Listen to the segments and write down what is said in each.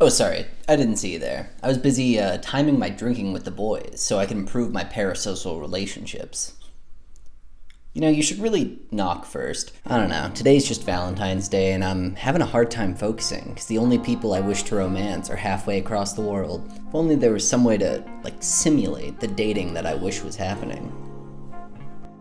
Oh, sorry, I didn't see you there. I was busy timing my drinking with the boys so I could improve my parasocial relationships. You know, you should really knock first. I don't know, today's just Valentine's Day and I'm having a hard time focusing because the only people I wish to romance are halfway across the world. If only there was some way to, simulate the dating that I wish was happening.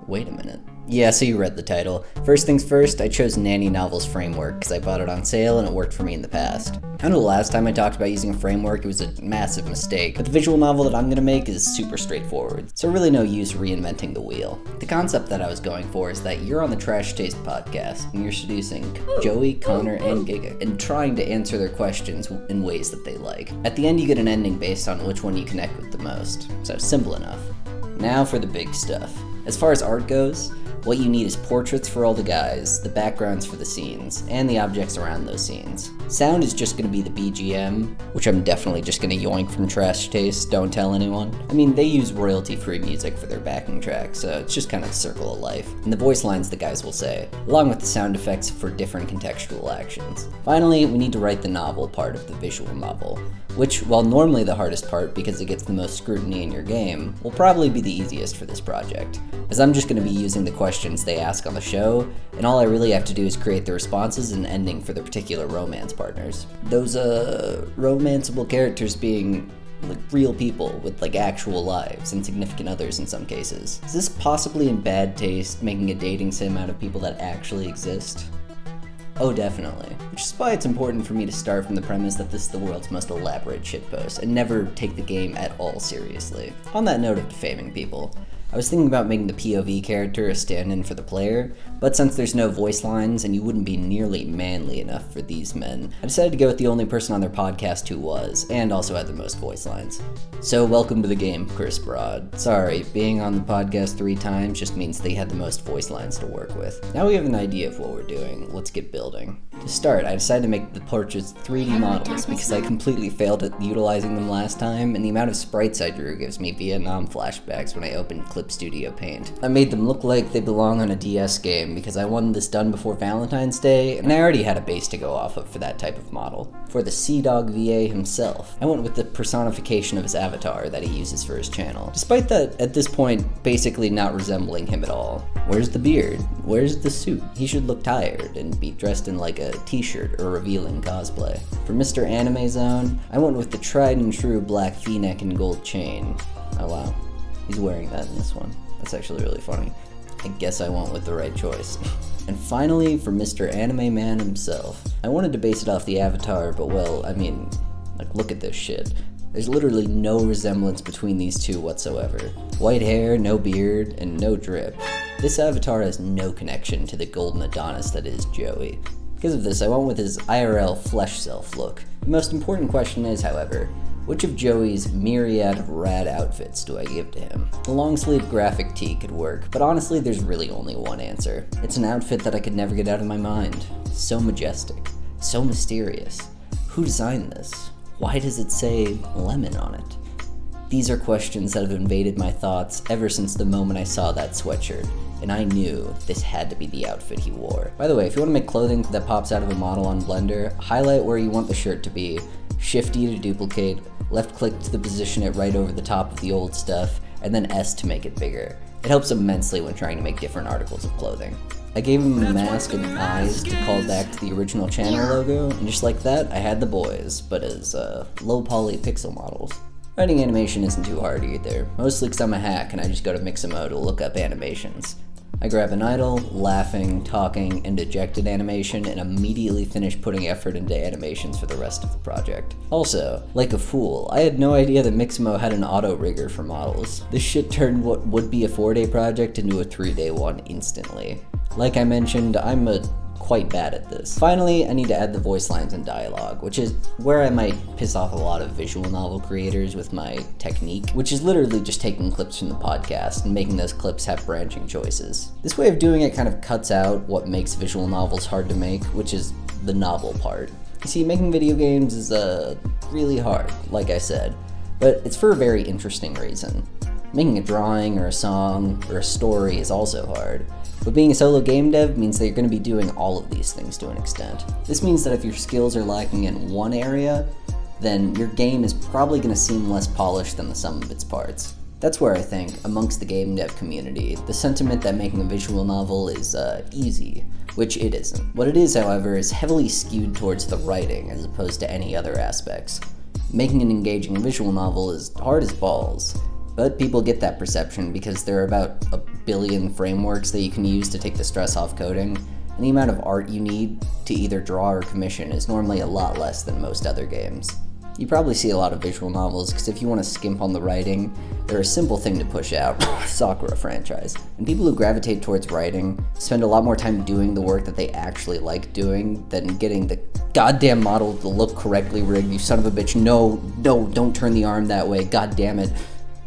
Wait a minute. Yeah, so you read the title. First things first, I chose Nanny Novels Framework because I bought it on sale and it worked for me in the past. I know the last time I talked about using a framework, it was a massive mistake, but the visual novel that I'm going to make is super straightforward, so really no use reinventing the wheel. The concept that I was going for is that you're on the Trash Taste podcast, and you're seducing Joey, Connor, and Giga, and trying to answer their questions in ways that they like. At the end, you get an ending based on which one you connect with the most, so simple enough. Now for the big stuff. As far as art goes, what you need is portraits for all the guys, the backgrounds for the scenes, and the objects around those scenes. Sound is just going to be the BGM, which I'm definitely just going to yoink from Trash Taste, don't tell anyone. I mean, they use royalty-free music for their backing track, so it's just kind of the circle of life. And the voice lines the guys will say, along with the sound effects for different contextual actions. Finally, we need to write the novel part of the visual novel, which, while normally the hardest part because it gets the most scrutiny in your game, will probably be the easiest for this project, as I'm just going to be using the questions they ask on the show, and all I really have to do is create the responses and ending for the particular romance partners. Those, romanceable characters being real people with actual lives and significant others in some cases. Is this possibly in bad taste, making a dating sim out of people that actually exist? Oh, definitely. Which is why it's important for me to start from the premise that this is the world's most elaborate shitpost, and never take the game at all seriously. On that note of defaming people, I was thinking about making the POV character a stand-in for the player, but since there's no voice lines and you wouldn't be nearly manly enough for these men, I decided to go with the only person on their podcast who was, and also had the most voice lines. So welcome to the game, Chris Broad. Sorry, being on the podcast 3 times just means they had the most voice lines to work with. Now we have an idea of what we're doing, let's get building. To start, I decided to make the portraits 3D models because I completely failed at utilizing them last time, and the amount of sprites I drew gives me Vietnam flashbacks when I opened Clip Studio Paint. I made them look like they belong on a DS game because I wanted this done before Valentine's Day, and I already had a base to go off of for that type of model. For the Sea Dog VA himself, I went with the personification of his avatar that he uses for his channel, despite that, at this point, basically not resembling him at all. Where's the beard? Where's the suit? He should look tired and be dressed in a t-shirt or revealing cosplay. For Mr. Anime Zone, I went with the tried and true black v-neck and gold chain. Oh wow, he's wearing that in this one. That's actually really funny. I guess I went with the right choice. And finally, for Mr. Anime Man himself, I wanted to base it off the avatar, but well, I mean, look at this shit. There's literally no resemblance between these two whatsoever. White hair, no beard, and no drip. This avatar has no connection to the golden Adonis that is Joey. Because of this, I went with his IRL flesh self look. The most important question is, however, which of Joey's myriad of rad outfits do I give to him? The long sleeve graphic tee could work, but honestly there's really only one answer. It's an outfit that I could never get out of my mind. So majestic, so mysterious. Who designed this? Why does it say lemon on it? These are questions that have invaded my thoughts ever since the moment I saw that sweatshirt, and I knew this had to be the outfit he wore. By the way, if you want to make clothing that pops out of a model on Blender, highlight where you want the shirt to be, Shift E to duplicate, left click to position it right over the top of the old stuff, and then S to make it bigger. It helps immensely when trying to make different articles of clothing. I gave him a mask and eyes to call back to the original channel logo, and just like that, I had the boys, but as low poly pixel models. Writing animation isn't too hard either, mostly because I'm a hack and I just go to Mixamo to look up animations. I grab an idle, laughing, talking, and dejected animation and immediately finish putting effort into animations for the rest of the project. Also, like a fool, I had no idea that Mixamo had an auto-rigger for models. This shit turned what would be a 4-day project into a 3-day one instantly. Like I mentioned, I'm quite bad at this. Finally, I need to add the voice lines and dialogue, which is where I might piss off a lot of visual novel creators with my technique, which is literally just taking clips from the podcast and making those clips have branching choices. This way of doing it kind of cuts out what makes visual novels hard to make, which is the novel part. You see, making video games is really hard, like I said, but it's for a very interesting reason. Making a drawing or a song or a story is also hard. But being a solo game dev means that you're going to be doing all of these things to an extent. This means that if your skills are lacking in one area, then your game is probably going to seem less polished than the sum of its parts. That's where I think, amongst the game dev community, the sentiment that making a visual novel is easy, which it isn't. What it is, however, is heavily skewed towards the writing as opposed to any other aspects. Making an engaging visual novel is hard as balls, but people get that perception because there are about a billion frameworks that you can use to take the stress off coding, and the amount of art you need to either draw or commission is normally a lot less than most other games. You probably see a lot of visual novels because if you want to skimp on the writing, they're a simple thing to push out, Sakura franchise. And people who gravitate towards writing spend a lot more time doing the work that they actually like doing than getting the goddamn model to look correctly rigged. You son of a bitch, no, don't turn the arm that way, god damn it.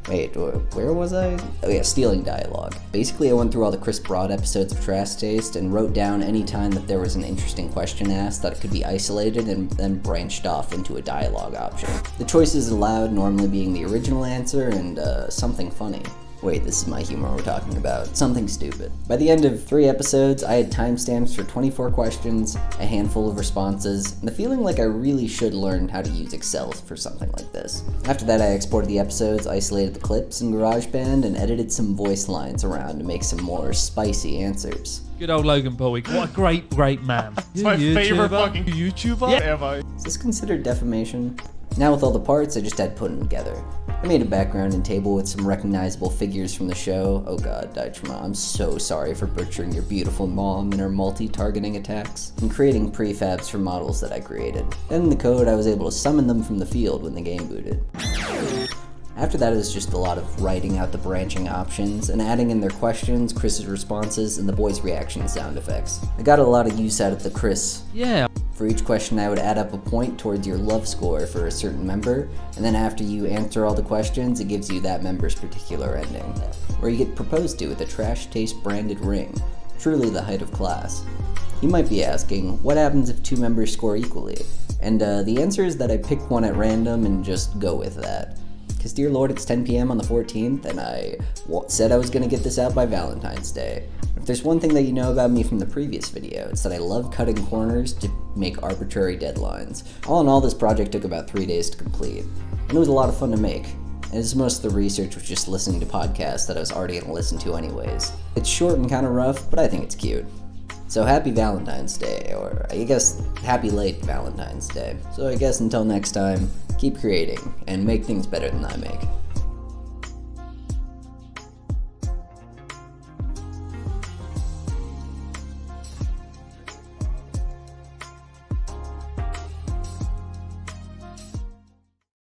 Wait, where was I? Oh yeah, stealing dialogue. Basically, I went through all the Chris Broad episodes of Trash Taste and wrote down any time that there was an interesting question asked that could be isolated and then branched off into a dialogue option. The choices allowed normally being the original answer and something funny. Wait, this is my humor we're talking about. Something stupid. By the end of 3 episodes, I had timestamps for 24 questions, a handful of responses, and the feeling like I really should learn how to use Excel for something like this. After that, I exported the episodes, isolated the clips in GarageBand, and edited some voice lines around to make some more spicy answers. Good old Logan Paul. What a great man. It's my favorite fucking YouTuber ever. Is this considered defamation? Now with all the parts, I just had to put them together. I made a background and table with some recognizable figures from the show. Oh god, Daichima, I'm so sorry for butchering your beautiful mom and her multi-targeting attacks, and creating prefabs for models that I created. Then in the code, I was able to summon them from the field when the game booted. After that, it was just a lot of writing out the branching options and adding in their questions, Chris's responses, and the boys' reaction sound effects. I got a lot of use out of the Chris. Yeah. For each question, I would add up a point towards your love score for a certain member, and then after you answer all the questions, it gives you that member's particular ending, where you get proposed to with a Trash Taste branded ring. Truly the height of class. You might be asking, what happens if 2 members score equally? And the answer is that I pick one at random and just go with that. Because dear lord, it's 10 p.m. on the 14th, and I said I was going to get this out by Valentine's Day. If there's one thing that you know about me from the previous video, it's that I love cutting corners to make arbitrary deadlines. All in all, this project took about 3 days to complete, and it was a lot of fun to make. And as most of the research was just listening to podcasts that I was already going to listen to anyways. It's short and kind of rough, but I think it's cute. So happy Valentine's Day, or I guess happy late Valentine's Day. So I guess until next time, keep creating, and make things better than I make.